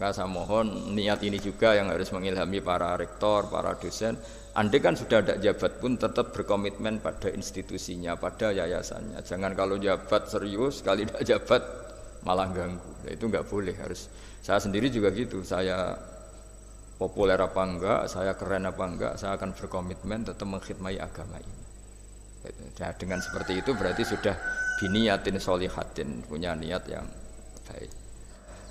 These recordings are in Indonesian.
Maka saya mohon niat ini juga yang harus mengilhami para rektor, para dosen. Andai kan sudah ada jabat pun tetap berkomitmen pada institusinya, pada yayasannya. Jangan kalau jabat serius, sekali tidak jabat malah ganggu. Nah, itu nggak boleh. Harus. Saya sendiri juga gitu. Saya populer apa enggak, saya keren apa enggak, saya akan berkomitmen tetap mengkhidmati agama ini. Nah, dengan seperti itu berarti sudah biniyatin solihatin, punya niat yang baik.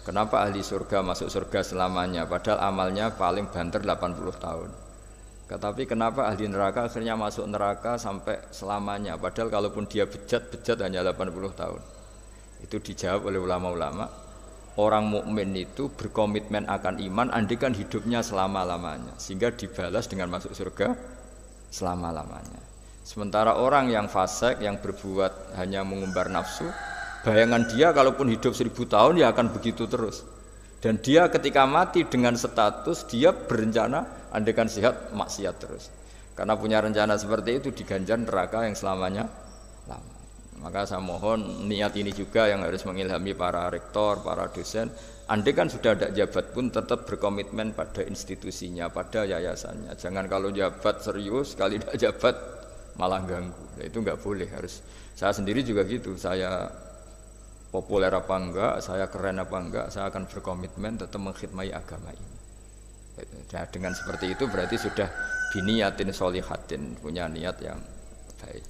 Kenapa ahli surga masuk surga selamanya padahal amalnya paling banter 80 tahun. Tetapi kenapa ahli neraka akhirnya masuk neraka sampai selamanya padahal kalaupun dia bejat hanya 80 tahun. Itu dijawab oleh ulama-ulama. Orang mukmin itu berkomitmen akan iman andikan hidupnya selama-lamanya sehingga dibalas dengan masuk surga selama-lamanya. Sementara orang yang fasik yang berbuat hanya mengumbar nafsu, bayangan dia kalaupun hidup 1000 tahun ya akan begitu terus. Dan dia ketika mati dengan status dia berencana andaikan sehat maksiat terus. Karena punya rencana seperti itu diganjar neraka yang selamanya lama. Maka saya mohon niat ini juga yang harus mengilhami para rektor, para dosen. Andaikan sudah ada jabat pun tetap berkomitmen pada institusinya, pada yayasannya. Jangan kalau jabat serius, sekali tidak jabat malah ganggu. Nah, itu nggak boleh. Harus. Saya sendiri juga gitu. Saya populer apa enggak, saya keren apa enggak, saya akan berkomitmen tetap mengkhidmati agama ini. Nah, dengan seperti itu berarti sudah biniyatin solihatin, punya niat yang baik.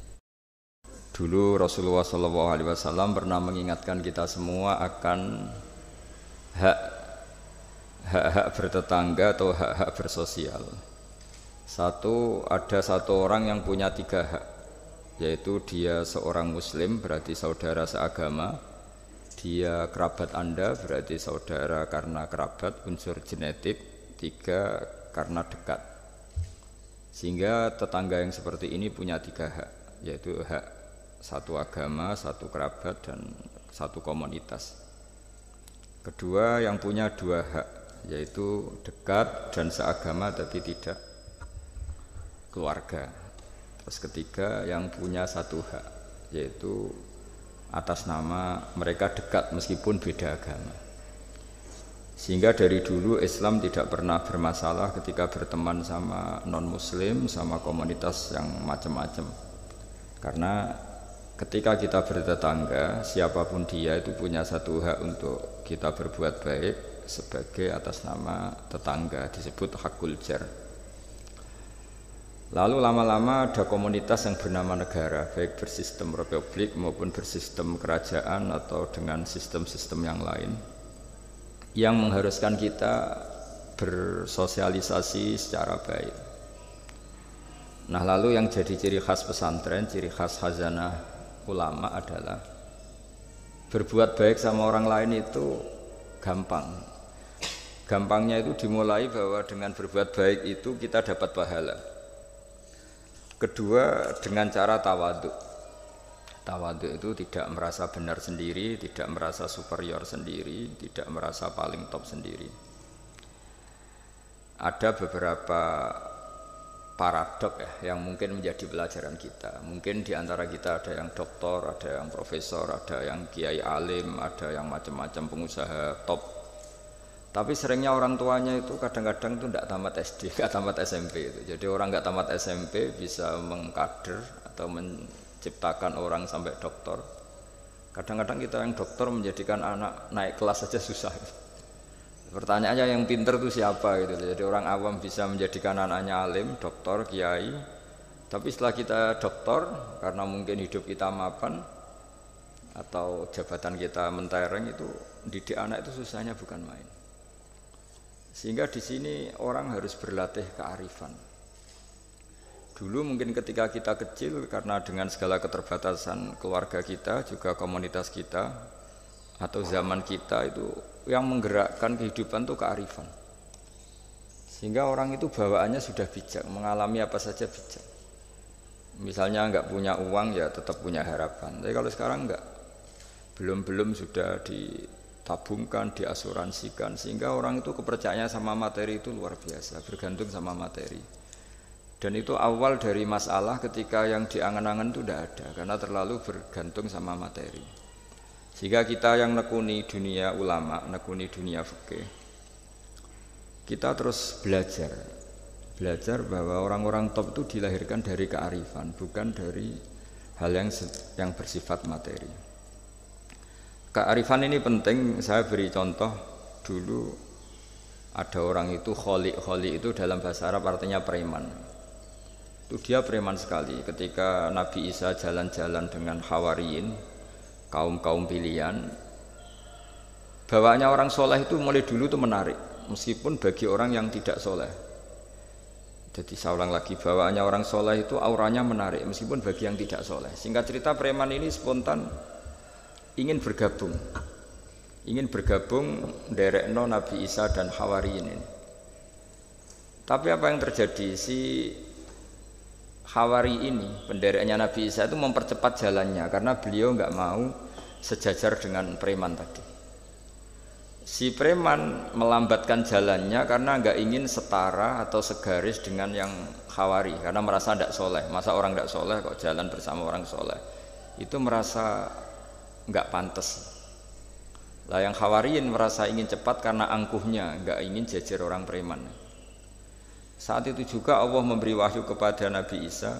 Dulu Rasulullah SAW pernah mengingatkan kita semua akan hak-hak bertetangga atau hak-hak bersosial. Ada satu orang yang punya 3 hak, yaitu dia seorang muslim berarti saudara seagama, dia kerabat Anda berarti saudara karena kerabat unsur genetik, 3 karena dekat. Sehingga tetangga yang seperti ini punya 3 hak, yaitu hak satu agama, satu kerabat, dan satu komunitas. Kedua yang punya 2 hak, yaitu dekat dan seagama tapi tidak keluarga. Terus ketiga yang punya 1 hak, yaitu atas nama mereka dekat meskipun beda agama. Sehingga dari dulu Islam tidak pernah bermasalah ketika berteman sama non-muslim, sama komunitas yang macam-macam. Karena ketika kita bertetangga, siapapun dia itu punya 1 hak untuk kita berbuat baik sebagai atas nama tetangga, disebut hakul jar. Lalu lama-lama ada komunitas yang bernama negara, baik bersistem republik maupun bersistem kerajaan atau dengan sistem-sistem yang lain, yang mengharuskan kita bersosialisasi secara baik. Nah, lalu yang jadi ciri khas pesantren, ciri khas khazanah ulama adalah berbuat baik sama orang lain itu gampang. Gampangnya itu dimulai bahwa dengan berbuat baik itu kita dapat pahala. Kedua, dengan cara tawaduk. Tawaduk itu tidak merasa benar sendiri, tidak merasa superior sendiri, tidak merasa paling top sendiri. Ada beberapa paradok ya, yang mungkin menjadi pelajaran kita. Mungkin di antara kita ada yang doktor, ada yang profesor, ada yang kiai alim, ada yang macam-macam pengusaha top. Tapi seringnya orang tuanya itu kadang-kadang itu tidak tamat SD, tidak tamat SMP itu. Jadi orang nggak tamat SMP bisa mengkader atau menciptakan orang sampai doktor. Kadang-kadang kita yang dokter menjadikan anak naik kelas saja susah. Pertanyaannya yang pinter itu siapa gitu. Jadi orang awam bisa menjadikan anaknya alim, dokter, kiai. Tapi setelah kita dokter, karena mungkin hidup kita mapan atau jabatan kita mentereng, itu didik anak itu susahnya bukan main. Sehingga di sini orang harus berlatih kearifan. Dulu mungkin ketika kita kecil, karena dengan segala keterbatasan keluarga kita, juga komunitas kita, atau zaman kita itu yang menggerakkan kehidupan itu kearifan. Sehingga orang itu bawaannya sudah bijak, mengalami apa saja bijak. Misalnya enggak punya uang ya tetap punya harapan. Tapi kalau sekarang enggak, belum sudah ditabungkan, diasuransikan, sehingga orang itu kepercayaannya sama materi itu luar biasa, bergantung sama materi. Dan itu awal dari masalah ketika yang diangan-angan itu tidak ada, karena terlalu bergantung sama materi. Sehingga kita yang nekuni dunia ulama, nekuni dunia fikih, kita terus belajar bahwa orang-orang top itu dilahirkan dari kearifan, bukan dari hal yang bersifat materi. Kearifan ini penting. Saya beri contoh dulu, ada orang itu kholi itu dalam bahasa Arab artinya preman. Itu dia preman sekali. Ketika Nabi Isa jalan-jalan dengan Hawariyin, kaum pilihan, bawaannya orang soleh itu mulai dulu itu menarik, meskipun bagi orang yang tidak soleh. Jadi saya ulang lagi, bawaannya orang soleh itu auranya menarik, meskipun bagi yang tidak soleh. Singkat cerita, preman ini spontan ingin bergabung derekno Nabi Isa dan Hawariyin ini. Tapi apa yang terjadi? Si Hawari ini, pendereknya Nabi Isa itu mempercepat jalannya karena beliau nggak mau sejajar dengan preman tadi. Si preman melambatkan jalannya karena nggak ingin setara atau segaris dengan yang Hawari, karena merasa tidak soleh. Masa orang tidak soleh kok jalan bersama orang soleh? Itu merasa nggak pantas. Lah yang Hawariin merasa ingin cepat karena angkuhnya, nggak ingin jejer orang preman. Saat itu juga Allah memberi wahyu kepada Nabi Isa,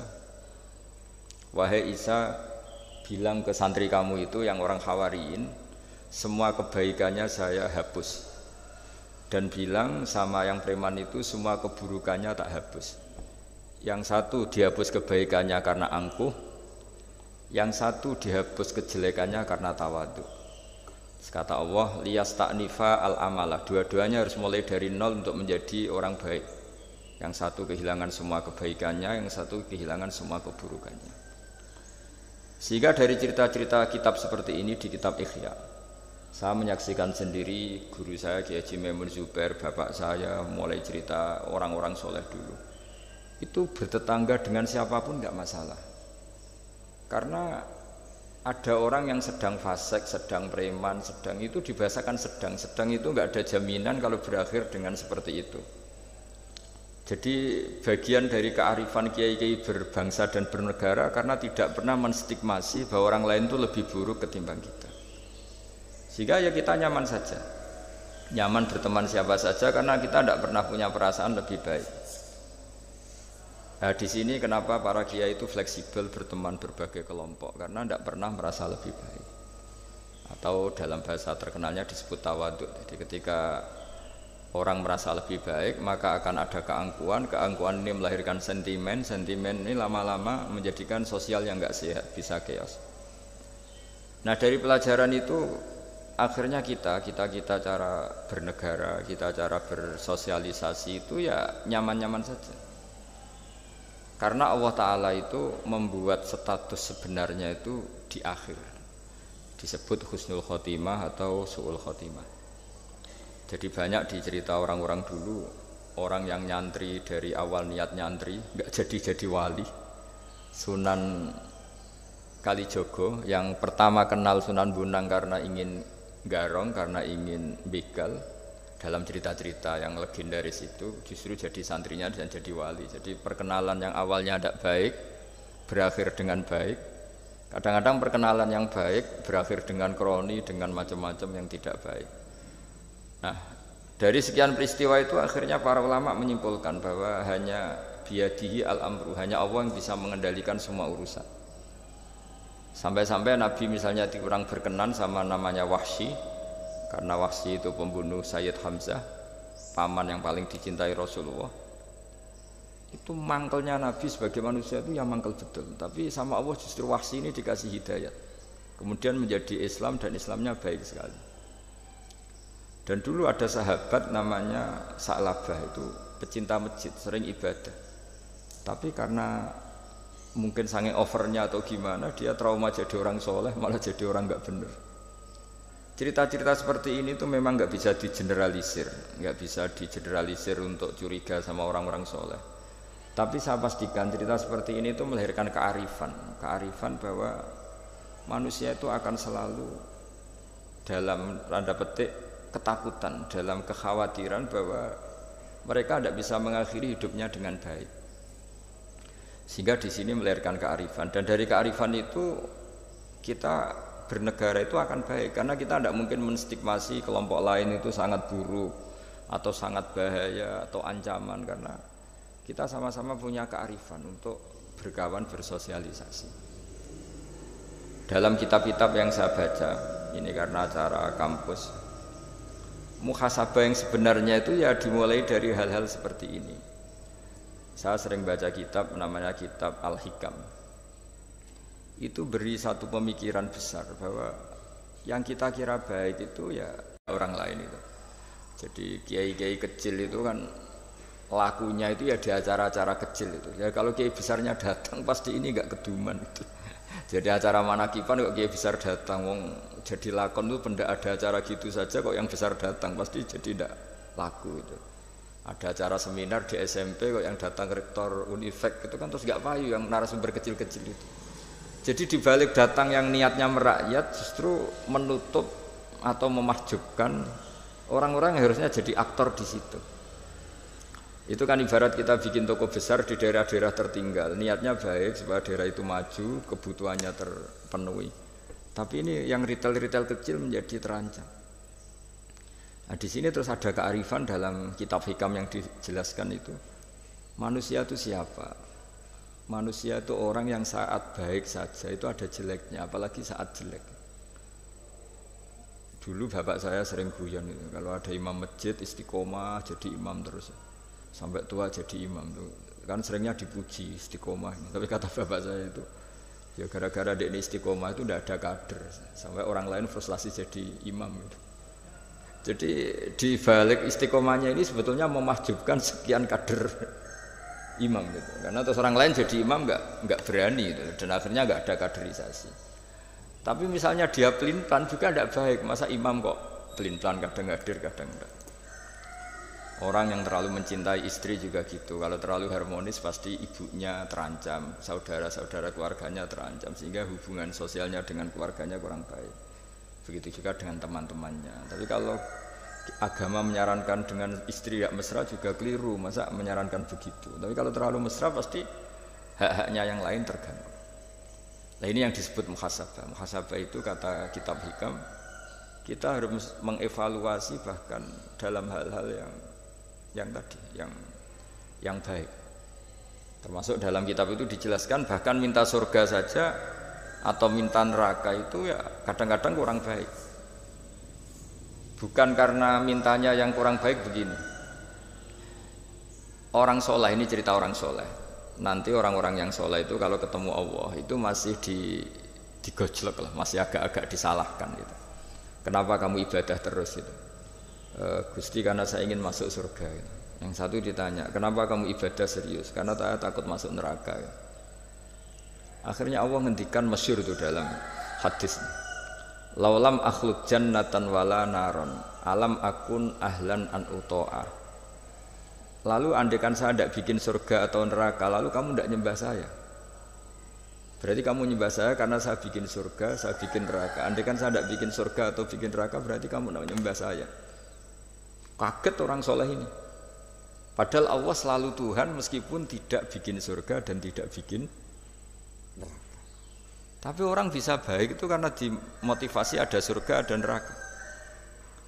wahai Isa, bilang ke santri kamu itu yang orang Hawariin, semua kebaikannya saya hapus, dan bilang sama yang preman itu semua keburukannya tak hapus. Yang satu dihapus kebaikannya karena angkuh, yang satu dihapus kejelekannya karena tawadhu. Kata Allah, liyas ta'nifa al-amalah, dua-duanya harus mulai dari nol untuk menjadi orang baik. Yang satu kehilangan semua kebaikannya, yang satu kehilangan semua keburukannya. Sehingga dari cerita-cerita kitab seperti ini di kitab Ihya, saya menyaksikan sendiri guru saya Kiai Haji Maimun Zubair, bapak saya, mulai cerita orang-orang soleh dulu. Itu bertetangga dengan siapapun nggak masalah. Karena ada orang yang sedang fasik, sedang preman, sedang itu dibahasakan sedang itu nggak ada jaminan kalau berakhir dengan seperti itu. Jadi bagian dari kearifan kiai-kiai berbangsa dan bernegara karena tidak pernah menstigmasi bahwa orang lain itu lebih buruk ketimbang kita. Sehingga ya kita nyaman saja, nyaman berteman siapa saja karena kita tidak pernah punya perasaan lebih baik. Nah di sini kenapa para kiai itu fleksibel berteman berbagai kelompok, karena tidak pernah merasa lebih baik. Atau dalam bahasa terkenalnya disebut tawadhu. Jadi ketika orang merasa lebih baik maka akan ada keangkuhan ini melahirkan sentimen ini lama-lama menjadikan sosial yang nggak sehat, bisa chaos. Nah dari pelajaran itu akhirnya kita cara bernegara, kita cara bersosialisasi itu ya nyaman-nyaman saja. Karena Allah Ta'ala itu membuat status sebenarnya itu di akhir, disebut husnul khotimah atau su'ul khotimah. Jadi banyak di cerita orang-orang dulu, orang yang nyantri dari awal niat nyantri nggak jadi wali. Sunan Kalijogo yang pertama kenal Sunan Bonang karena ingin garong, karena ingin begal, dalam cerita-cerita yang legendaris itu justru jadi santrinya dan jadi wali. Jadi perkenalan yang awalnya tidak baik berakhir dengan baik. Kadang-kadang perkenalan yang baik berakhir dengan kroni, dengan macam-macam yang tidak baik. Nah, dari sekian peristiwa itu akhirnya para ulama menyimpulkan bahwa hanya biyadihi al-amru, hanya Allah yang bisa mengendalikan semua urusan. Sampai-sampai Nabi misalnya kurang berkenan sama namanya Wahsy, karena Wahsy itu pembunuh Sayyid Hamzah, paman yang paling dicintai Rasulullah. Itu mangkelnya Nabi sebagai manusia itu yang mangkel betul. Tapi sama Allah justru Wahsy ini dikasih hidayat, kemudian menjadi Islam dan Islamnya baik sekali. Dan dulu ada sahabat namanya Sa'labah, itu pecinta masjid, sering ibadah. Tapi karena mungkin saking overnya atau gimana, dia trauma jadi orang soleh, malah jadi orang nggak bener. Cerita-cerita seperti ini tuh memang nggak bisa digeneralisir, untuk curiga sama orang-orang soleh. Tapi saya pastikan cerita seperti ini tuh melahirkan kearifan bahwa manusia itu akan selalu dalam tanda petik ketakutan, dalam kekhawatiran bahwa mereka tidak bisa mengakhiri hidupnya dengan baik. Sehingga di sini melahirkan kearifan, dan dari kearifan itu kita bernegara itu akan baik, karena kita tidak mungkin menstigmasi kelompok lain itu sangat buruk atau sangat bahaya atau ancaman, karena kita sama-sama punya kearifan untuk berkawan bersosialisasi. Dalam kitab-kitab yang saya baca, ini karena acara kampus, muhasabah yang sebenarnya itu ya dimulai dari hal-hal seperti ini. Saya sering baca kitab namanya kitab Al-Hikam. Itu beri satu pemikiran besar bahwa yang kita kira baik itu ya orang lain itu. Jadi kiai-kiai kecil itu kan lakunya itu ya di acara-acara kecil itu. Ya kalau kiai besarnya datang pasti ini enggak keduman itu. Jadi acara manakipan kok kiai besar datang, wong jadi lakon itu pendak ada acara gitu saja kok yang besar datang pasti jadi tidak laku itu. Ada acara seminar di SMP kok yang datang rektor Unifek itu kan terus enggak payu yang narasumber kecil-kecil itu. Jadi dibalik datang yang niatnya merakyat justru menutup atau memahjubkan orang-orang yang harusnya jadi aktor di situ. Itu kan ibarat kita bikin toko besar di daerah-daerah tertinggal, niatnya baik supaya daerah itu maju, kebutuhannya terpenuhi. Tapi ini yang retail-retail kecil menjadi terancam. Nah, di sini terus ada kearifan dalam kitab hikam yang dijelaskan itu. Manusia itu siapa? Manusia itu orang yang saat baik saja itu ada jeleknya, apalagi saat jelek. Dulu bapak saya sering guyon itu, kalau ada imam masjid istiqomah jadi imam terus, sampai tua jadi imam tuh. Kan seringnya dipuji istiqomah ini. Tapi kata bapak saya itu, ya gara-gara dia ini istiqomah itu tidak ada kader, sampai orang lain frustasi jadi imam itu. Jadi di balik istiqomahnya ini sebetulnya memahjubkan sekian kader imam gitu. Karena terus orang lain jadi imam enggak berani gitu. Dan akhirnya enggak ada kaderisasi. Tapi misalnya dia pelin-pelan juga tidak baik. Masa imam kok pelin-pelan kadang hadir kadang enggak. Orang yang terlalu mencintai istri juga gitu. Kalau terlalu harmonis pasti ibunya terancam, saudara-saudara keluarganya terancam, sehingga hubungan sosialnya dengan keluarganya kurang baik. Begitu juga dengan teman-temannya. Tapi kalau agama menyarankan dengan istri tidak mesra juga keliru, masa menyarankan begitu. Tapi kalau terlalu mesra pasti hak-haknya yang lain terganggu. Nah ini yang disebut muhasabah. Muhasabah itu kata kitab hikam, kita harus mengevaluasi bahkan dalam hal-hal yang tadi, yang baik. Termasuk dalam kitab itu dijelaskan bahkan minta surga saja atau minta neraka itu ya kadang-kadang kurang baik. Bukan karena mintanya yang kurang baik begini. Orang soleh, ini cerita orang soleh. Nanti orang-orang yang soleh itu kalau ketemu Allah itu masih digojlok lah, masih agak-agak disalahkan gitu. Kenapa kamu ibadah terus gitu? Gusti karena saya ingin masuk surga gitu. Yang satu ditanya, kenapa kamu ibadah serius? Karena saya takut masuk neraka gitu. Akhirnya Allah ngendikan masyhur itu dalam hadis. Laulam akhluk jannatan wala naron alam akun ahlan an uto'a. Lalu andaikan saya tidak bikin surga atau neraka, lalu kamu tidak nyembah saya. Berarti kamu nyembah saya karena saya bikin surga, saya bikin neraka. Andaikan saya tidak bikin surga atau bikin neraka, berarti kamu tidak nyembah saya. Kaget orang soleh ini. Padahal Allah selalu Tuhan meskipun tidak bikin surga dan tidak bikin neraka. Tapi orang bisa baik itu karena dimotivasi ada surga dan neraka.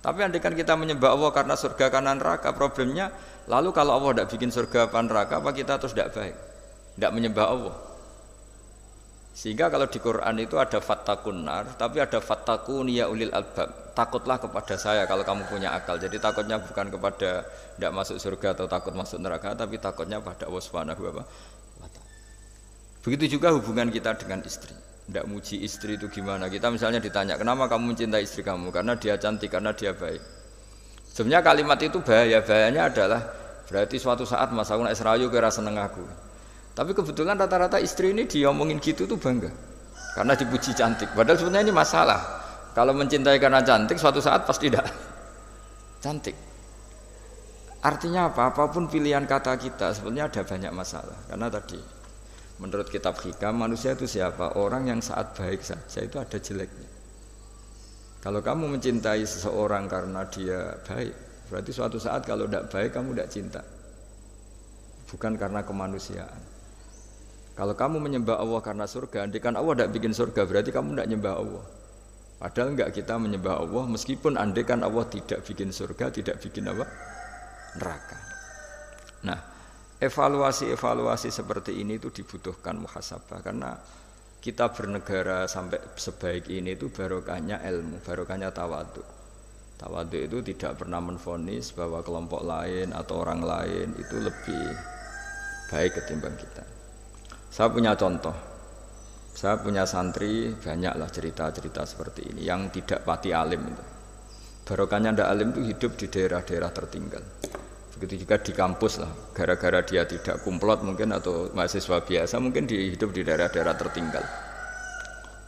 Tapi andaikan kita menyembah Allah karena surga karena neraka, problemnya lalu kalau Allah tidak bikin surga apa neraka, apa kita terus tidak baik, tidak menyembah Allah. Sehingga kalau di Quran itu ada fattakun nar, tapi ada fattakun ya ulil albab. Takutlah kepada saya kalau kamu punya akal. Jadi takutnya bukan kepada tidak masuk surga atau takut masuk neraka, tapi takutnya pada Allah Subhanahu wa ta'ala. Begitu juga hubungan kita dengan istri. Tidak muji istri itu gimana? Kita misalnya ditanya, kenapa kamu mencintai istri kamu? Karena dia cantik, karena dia baik. Sebenarnya kalimat itu bahayanya adalah berarti suatu saat Mas aku nak serayu kira seneng aku. Tapi kebetulan rata-rata istri ini diomongin gitu tuh bangga. Karena dipuji cantik. Padahal sebenarnya ini masalah. Kalau mencintai karena cantik, suatu saat pasti tidak cantik. Artinya apa? Apapun pilihan kata kita, sebenarnya ada banyak masalah. Karena tadi menurut kitab hikam, manusia itu siapa? Orang yang saat baik saja itu ada jeleknya. Kalau kamu mencintai seseorang karena dia baik, berarti suatu saat kalau tidak baik kamu tidak cinta. Bukan karena kemanusiaan. Kalau kamu menyembah Allah karena surga, andaikan Allah tidak bikin surga, berarti kamu tidak menyembah Allah. Padahal enggak, kita menyembah Allah meskipun andaikan Allah tidak bikin surga, tidak bikin apa? neraka. Nah, evaluasi seperti ini itu dibutuhkan muhasabah karena kita bernegara sampai sebaik ini itu barokahnya ilmu, barokahnya tawadhu. Tawadhu itu tidak pernah menvonis bahwa kelompok lain atau orang lain itu lebih baik ketimbang kita. Saya punya contoh, saya punya santri banyaklah cerita-cerita seperti ini yang tidak pati alim itu. Barokahnya ndak alim itu hidup di daerah-daerah tertinggal. Begitu juga di kampus lah, gara-gara dia tidak kumplot mungkin atau mahasiswa biasa mungkin hidup di daerah-daerah tertinggal.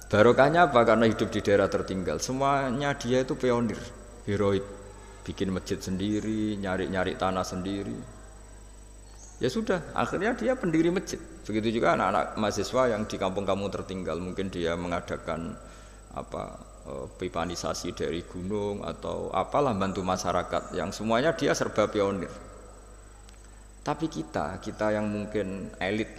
Barokahnya apa? Karena hidup di daerah tertinggal, semuanya dia itu pionir, heroik, bikin masjid sendiri, nyari-nyari tanah sendiri. Ya sudah, akhirnya dia pendiri masjid. Begitu juga anak-anak mahasiswa yang di kampung-kampung tertinggal, mungkin dia mengadakan pipanisasi dari gunung atau apalah bantu masyarakat yang semuanya dia serba pionir. Tapi kita yang mungkin elit,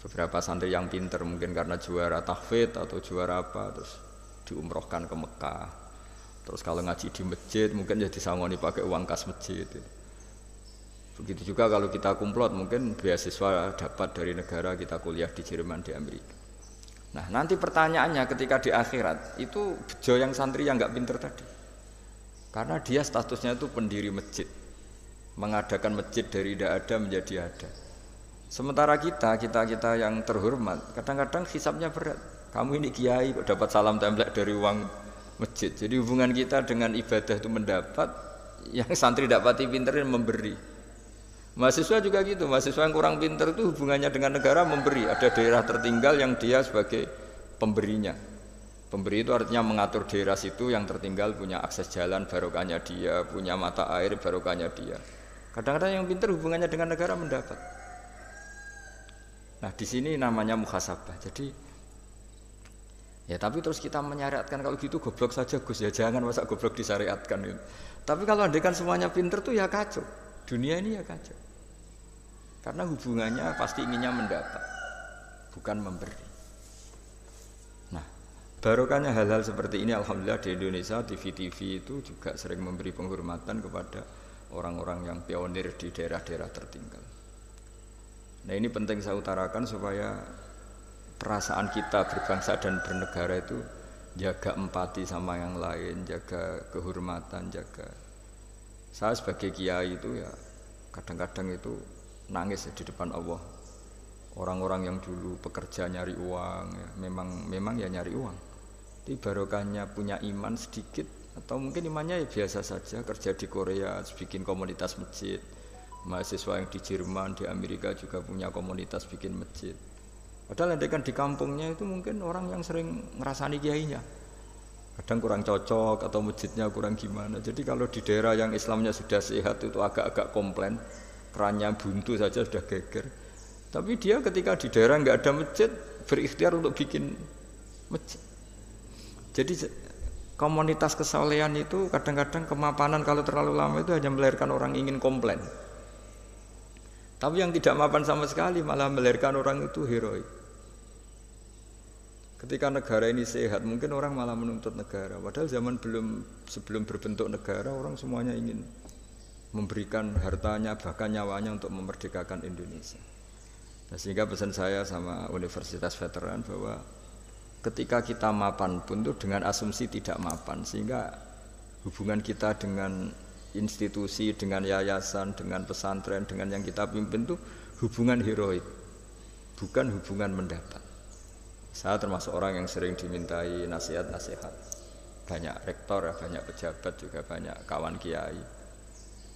beberapa santri yang pinter mungkin karena juara tahfidz atau juara apa terus diumrohkan ke Mekah. Terus kalau ngaji di masjid mungkin ya disangoni pakai uang kas masjid. Begitu juga kalau kita kumplot mungkin beasiswa dapat dari negara kita kuliah di Jerman, di Amerika. Nah nanti pertanyaannya ketika di akhirat itu bejo yang santri yang nggak pinter tadi, karena dia statusnya itu pendiri masjid, mengadakan masjid dari tidak ada menjadi ada. Sementara kita yang terhormat kadang-kadang hisabnya berat. Kamu ini kiai kok dapat salam template dari uang masjid. Jadi hubungan kita dengan ibadah itu mendapat, yang santri dapati pinterin memberi. Mahasiswa juga gitu, mahasiswa yang kurang pinter itu hubungannya dengan negara memberi. Ada daerah tertinggal yang dia sebagai pemberinya. Pemberi itu artinya mengatur daerah situ yang tertinggal punya akses jalan barokahnya dia, punya mata air barokahnya dia. Kadang-kadang yang pinter hubungannya dengan negara mendapat. Nah di sini namanya muhasabah. Jadi ya tapi terus kita menyariatkan kalau gitu goblok saja Gus, ya jangan masa goblok disyariatkan gitu. Tapi kalau andekan semuanya pinter tuh ya kacau. Dunia ini ya kacau. Karena hubungannya pasti inginnya mendapat, bukan memberi. Nah, barokahnya hal-hal seperti ini alhamdulillah di Indonesia TV itu juga sering memberi penghormatan kepada orang-orang yang pionir di daerah-daerah tertinggal. Nah, ini penting saya utarakan supaya perasaan kita berbangsa dan bernegara itu jaga empati sama yang lain, jaga kehormatan, jaga. Saya sebagai kiai itu ya kadang-kadang itu nangis ya di depan Allah. Orang-orang yang dulu pekerja nyari uang ya, memang ya nyari uang. Tapi barokahnya punya iman sedikit atau mungkin imannya ya biasa saja, kerja di Korea bikin komunitas masjid. Mahasiswa yang di Jerman, di Amerika juga punya komunitas bikin masjid. Padahal kan di kampungnya itu mungkin orang yang sering ngerasani kiainya. Kadang kurang cocok atau masjidnya kurang gimana. Jadi kalau di daerah yang Islamnya sudah sehat itu agak-agak komplain, kerannya buntu saja sudah geger. Tapi dia ketika di daerah nggak ada masjid berikhtiar untuk bikin masjid. Jadi komunitas kesolehan itu kadang-kadang kemapanan kalau terlalu lama itu hanya melahirkan orang ingin komplain. Tapi yang tidak mapan sama sekali malah melahirkan orang itu heroik. Ketika negara ini sehat, mungkin orang malah menuntut negara. Padahal sebelum berbentuk negara, orang semuanya ingin memberikan hartanya, bahkan nyawanya untuk memerdekakan Indonesia. Nah, sehingga pesan saya sama Universitas Veteran bahwa ketika kita mapan pun itu dengan asumsi tidak mapan, sehingga hubungan kita dengan institusi, dengan yayasan, dengan pesantren, dengan yang kita pimpin itu hubungan heroik, bukan hubungan mendapat. Saya termasuk orang yang sering dimintai nasihat-nasihat. Banyak rektor, banyak pejabat, juga banyak kawan kiai.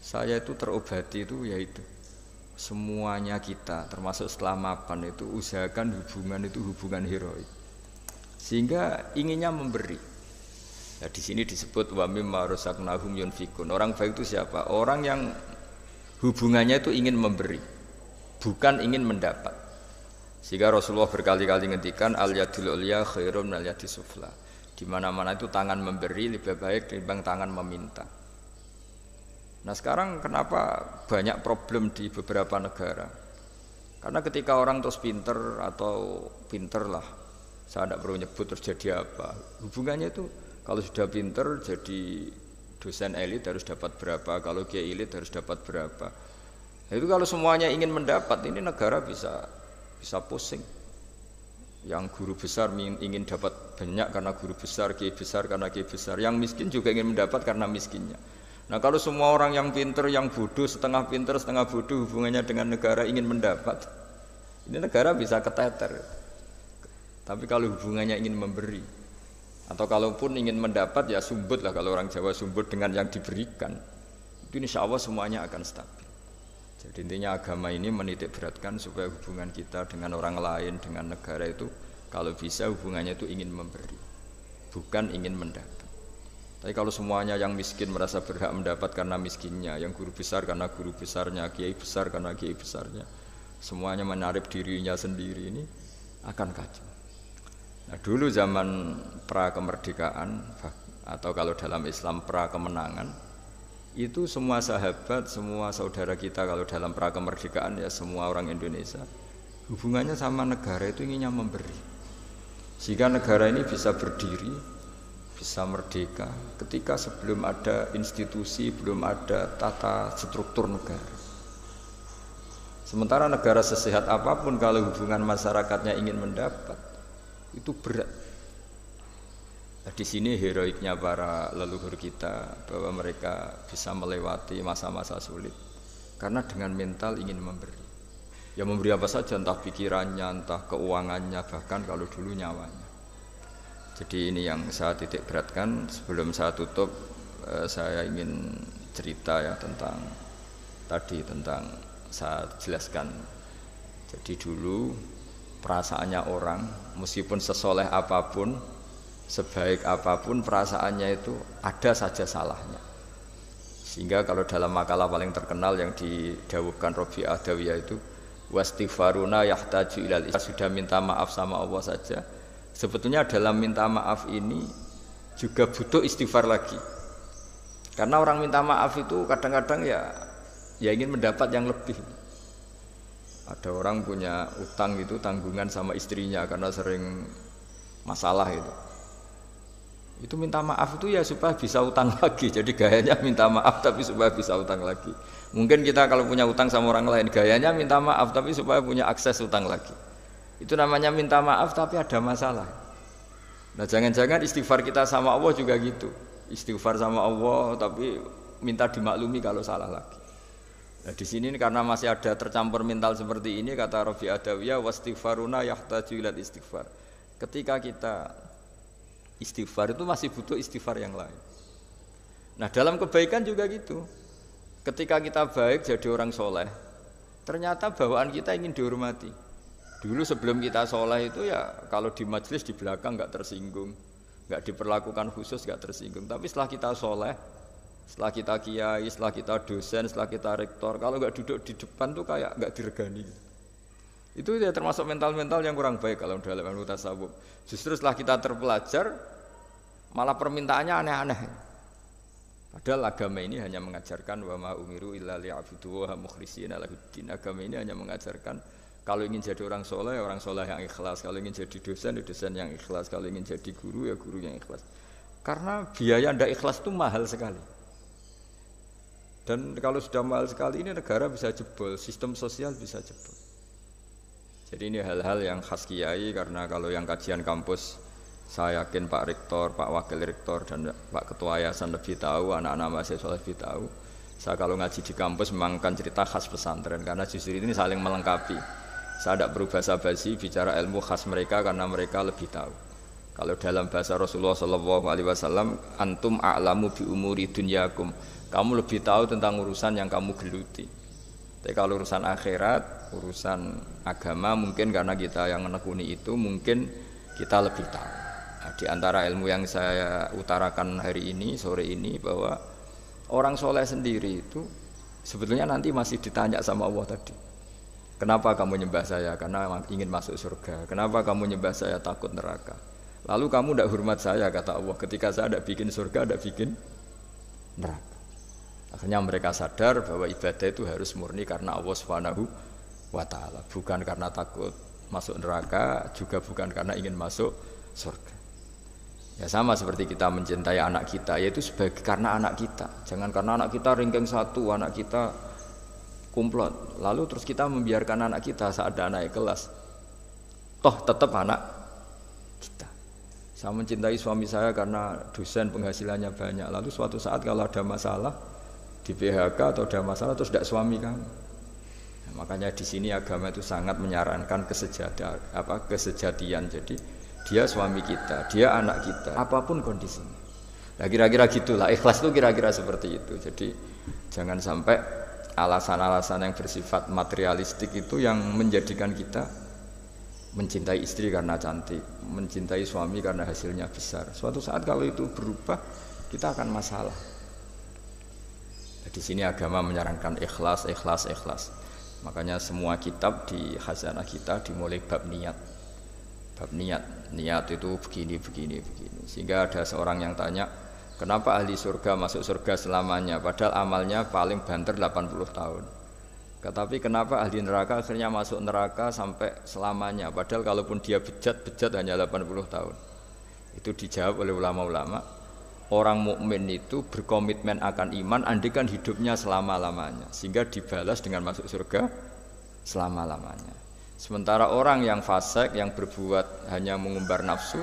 Saya itu terobati itu yaitu semuanya kita, termasuk setelah mapan itu usahakan hubungan itu hubungan heroik. Sehingga inginnya memberi. Nah, di sini disebut wa mimma razaqnahum yunfikun. Orang baik itu siapa? Orang yang hubungannya itu ingin memberi, bukan ingin mendapat. Sehingga Rasulullah berkali-kali ngendikan al-yadul ulya khairun minal yadis sufla. Di mana-mana itu tangan memberi lebih baik dibanding tangan meminta. Nah, sekarang kenapa banyak problem di beberapa negara? Karena ketika orang terus pinter atau pinter lah, saya tidak perlu nyebut terus jadi apa. Hubungannya itu kalau sudah pinter jadi dosen elit harus dapat berapa, kalau kiai elit harus dapat berapa. Nah, itu kalau semuanya ingin mendapat, ini negara bisa pusing. Yang guru besar ingin dapat banyak karena guru besar, kiai besar karena kiai besar. Yang miskin juga ingin mendapat karena miskinnya. Nah, kalau semua orang yang pinter, yang bodoh, setengah pinter, setengah bodoh hubungannya dengan negara ingin mendapat, ini negara bisa keteter. Tapi kalau hubungannya ingin memberi, atau kalaupun ingin mendapat ya sumbut lah, kalau orang Jawa sumbut dengan yang diberikan, itu insya Allah semuanya akan stabil. Jadi intinya agama ini menitik beratkan supaya hubungan kita dengan orang lain, dengan negara itu kalau bisa hubungannya itu ingin memberi, bukan ingin mendapat. Tapi kalau semuanya yang miskin merasa berhak mendapat karena miskinnya, yang guru besar karena guru besarnya, kiai besar karena kiai besarnya, semuanya menarik dirinya sendiri, ini akan kacau. Nah, dulu zaman pra kemerdekaan atau kalau dalam Islam pra kemenangan, itu semua sahabat, semua saudara kita kalau dalam pra kemerdekaan ya semua orang Indonesia hubungannya sama negara itu inginnya memberi. Sehingga negara ini bisa berdiri, bisa merdeka ketika sebelum ada institusi, belum ada tata struktur negara. Sementara negara sesehat apapun kalau hubungan masyarakatnya ingin mendapat, itu berat. Nah, di sini heroiknya para leluhur kita bahwa mereka bisa melewati masa-masa sulit karena dengan mental ingin memberi. Ya memberi apa saja, entah pikirannya, entah keuangannya, bahkan kalau dulu nyawanya. Jadi ini yang saya titik beratkan. Sebelum saya tutup, saya ingin cerita ya tentang saya jelaskan. Jadi dulu perasaannya orang, meskipun sesoleh apapun, sebaik apapun perasaannya itu ada saja salahnya. Sehingga kalau dalam makalah paling terkenal yang didawuhkan Robi Adawiyah itu, wastighfaruna yahtaju ilal istighfar, sudah minta maaf sama Allah saja, sebetulnya dalam minta maaf ini juga butuh istighfar lagi. Karena orang minta maaf itu kadang-kadang ya ingin mendapat yang lebih. Ada orang punya utang itu, tanggungan sama istrinya karena sering masalah itu. Itu minta maaf itu ya supaya bisa utang lagi. Jadi gayanya minta maaf tapi supaya bisa utang lagi. Mungkin kita kalau punya utang sama orang lain, gayanya minta maaf tapi supaya punya akses utang lagi. Itu namanya minta maaf tapi ada masalah. Nah, jangan-jangan istighfar kita sama Allah juga gitu. Istighfar sama Allah tapi minta dimaklumi kalau salah lagi. Nah, di sini karena masih ada tercampur mental seperti ini, kata Rabi Adawiyah, wastighfaruna yahtaju ila istighfar. Ketika kita istighfar itu masih butuh istighfar yang lain. Nah, dalam kebaikan juga gitu. Ketika kita baik jadi orang soleh, ternyata bawaan kita ingin dihormati. Dulu sebelum kita soleh itu ya kalau di majelis di belakang nggak tersinggung, nggak diperlakukan khusus, nggak tersinggung. Tapi setelah kita soleh, setelah kita kiai, setelah kita dosen, setelah kita rektor, kalau nggak duduk di depan tuh kayak nggak diregani. Itu ya termasuk mental-mental yang kurang baik kalau dalam ilmu tasawuf. Justru setelah kita terpelajar, malah permintaannya aneh-aneh. Padahal agama ini hanya mengajarkan wa ma umiru illa liya'budu wa mukhlishina lahuddin. Agama ini hanya mengajarkan kalau ingin jadi orang soleh yang ikhlas. Kalau ingin jadi dosen yang ikhlas. Kalau ingin jadi guru ya guru yang ikhlas. Karena biaya ndak ikhlas itu mahal sekali. Dan kalau sudah mahal sekali ini negara bisa jebol, sistem sosial bisa jebol. Jadi ini hal-hal yang khas kiai, karena kalau yang kajian kampus saya yakin Pak Rektor, Pak Wakil Rektor dan Pak Ketua Yayasan lebih tahu, anak-anak mahasiswa lebih tahu. Saya kalau ngaji di kampus memang kan cerita khas pesantren karena justru ini saling melengkapi. Saya tidak perlu basa-basi bicara ilmu khas mereka karena mereka lebih tahu. Kalau dalam bahasa Rasulullah SAW, antum a'lamu bi umuri dunyakum. Kamu lebih tahu tentang urusan yang kamu geluti. Tapi kalau urusan akhirat, urusan agama mungkin karena kita yang menekuni itu mungkin kita lebih tahu. Nah, di antara ilmu yang saya utarakan hari ini, sore ini, bahwa orang soleh sendiri itu sebetulnya nanti masih ditanya sama Allah tadi. Kenapa kamu nyembah saya? Karena ingin masuk surga. Kenapa kamu nyembah saya? Takut neraka. Lalu kamu tidak hormat saya, kata Allah, ketika saya tidak bikin surga, tidak bikin neraka. Akhirnya mereka sadar bahwa ibadah itu harus murni karena Allah Subhanahu wa ta'ala, bukan karena takut masuk neraka, juga bukan karena ingin masuk surga. Ya sama seperti kita mencintai anak kita, yaitu karena anak kita. Jangan karena anak kita ringkeng satu, anak kita kumplot, lalu terus kita membiarkan anak kita saat ada anak kelas. Toh tetap anak kita. Saya mencintai suami saya karena dosen penghasilannya banyak. Lalu suatu saat kalau ada masalah di PHK atau ada masalah terus tidak suami kamu. Nah, makanya di sini agama itu sangat menyarankan kesejatian. Jadi dia suami kita, dia anak kita, apapun kondisinya. Nah kira-kira gitulah, ikhlas itu kira-kira seperti itu. Jadi jangan sampai alasan-alasan yang bersifat materialistik itu yang menjadikan kita mencintai istri karena cantik, mencintai suami karena hasilnya besar. Suatu saat kalau itu berubah, kita akan masalah. Nah, di sini agama menyarankan ikhlas. Makanya semua kitab di khazanah kita dimulai bab niat. Bab niat itu begini. Sehingga ada seorang yang tanya, kenapa ahli surga masuk surga selamanya padahal amalnya paling banter 80 tahun. Tetapi kenapa ahli neraka akhirnya masuk neraka sampai selamanya padahal kalaupun dia bejat hanya 80 tahun. Itu dijawab oleh ulama-ulama, orang mukmin itu berkomitmen akan iman andikan hidupnya selama-lamanya sehingga dibalas dengan masuk surga selama-lamanya. Sementara orang yang fasik, yang berbuat hanya mengumbar nafsu,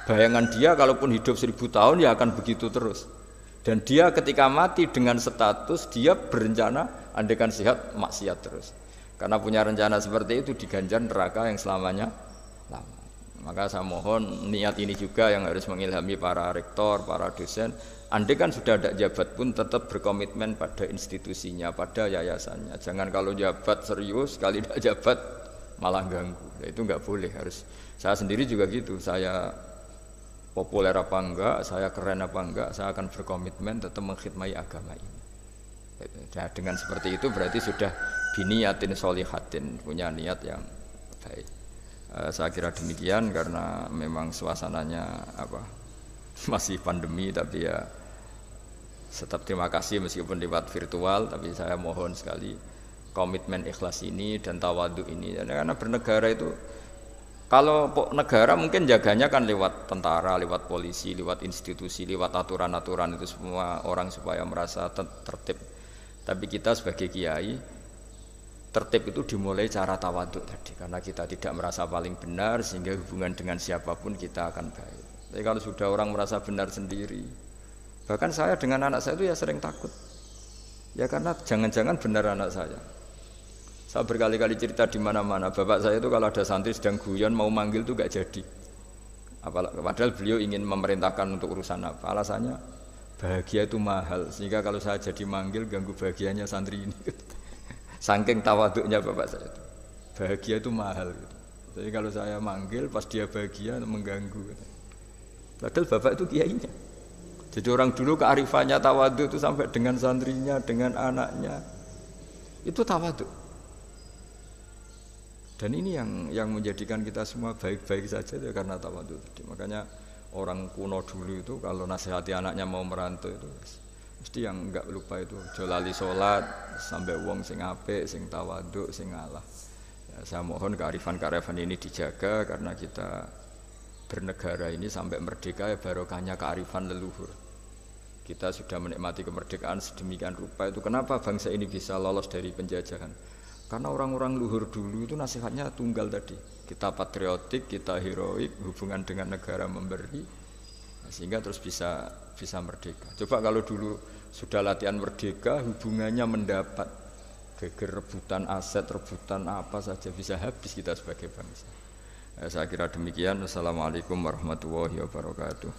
bayangan dia kalaupun hidup 1000 tahun ya akan begitu terus. Dan dia ketika mati dengan status dia berencana andaikan sehat maksiat terus. Karena punya rencana seperti itu diganjar neraka yang selamanya lama. Maka saya mohon niat ini juga yang harus mengilhami para rektor, para dosen. Andaikan sudah ada jabat pun tetap berkomitmen pada institusinya, pada yayasannya. Jangan kalau jabat serius, sekali tidak jabat malah ganggu. Nah, itu enggak boleh, harus. Saya sendiri juga gitu. Saya populer apa enggak, saya keren apa enggak, saya akan berkomitmen tetap mengkhidmati agama ini. Nah, dengan seperti itu berarti sudah biniyatin solihatin, punya niat yang baik. Saya kira demikian karena memang suasananya masih pandemi, tapi ya tetap terima kasih meskipun lewat virtual, tapi saya mohon sekali komitmen ikhlas ini dan tawadhu ini. Karena bernegara itu, kalau negara mungkin jaganya kan lewat tentara, lewat polisi, lewat institusi, lewat aturan-aturan itu semua orang supaya merasa tertib. Tapi kita sebagai kiai, tertib itu dimulai cara tawadhu tadi, karena kita tidak merasa paling benar sehingga hubungan dengan siapapun kita akan baik. Tapi kalau sudah orang merasa benar sendiri, bahkan saya dengan anak saya itu ya sering takut. Ya karena jangan-jangan benar anak saya. Saya berkali-kali cerita di mana-mana, bapak saya itu kalau ada santri sedang guyon mau manggil itu gak jadi. Padahal beliau ingin memerintahkan untuk urusan apa? Alasannya bahagia itu mahal, sehingga kalau saya jadi manggil ganggu bahagianya santri ini. Saking tawaduknya bapak saya itu, bahagia itu mahal. Jadi kalau saya manggil pas dia bahagia mengganggu. Padahal bapak itu kiainya. Jadi orang dulu kearifannya tawaduk itu sampai dengan santrinya, dengan anaknya, itu tawaduk. Dan ini yang menjadikan kita semua baik-baik saja ya karena tawadhu tadi. Makanya orang kuno dulu itu kalau nasihati anaknya mau merantau itu mesti yang enggak lupa itu jolali sholat sampai wong sing apik, sing tawadhu, sing ngalah. Ya, saya mohon kearifan-kearifan ini dijaga karena kita bernegara ini sampai merdeka ya barokahnya kearifan leluhur. Kita sudah menikmati kemerdekaan sedemikian rupa itu kenapa bangsa ini bisa lolos dari penjajahan? Karena orang-orang luhur dulu itu nasihatnya tunggal tadi. Kita patriotik, kita heroik, hubungan dengan negara memberi, sehingga terus bisa merdeka. Coba kalau dulu sudah latihan merdeka, hubungannya mendapat, geger rebutan aset, rebutan apa saja bisa habis kita sebagai bangsa. Saya kira demikian. Wassalamualaikum warahmatullahi wabarakatuh.